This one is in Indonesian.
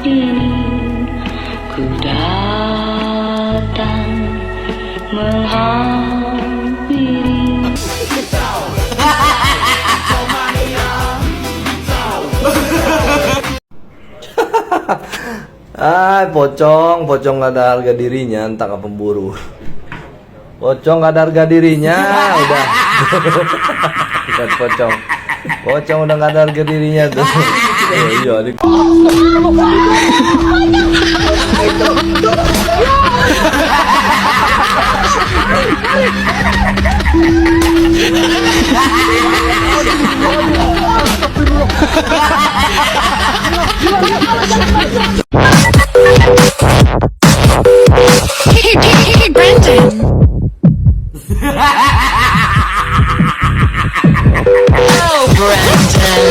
ini ku datang menghampiri. Pocong gak ada harga dirinya, entah ke pemburu. Pocong gak ada harga dirinya, udah. Lihat pocong udah gak ada harga dirinya tuh. Iya, Brandon. Oh, Brandon.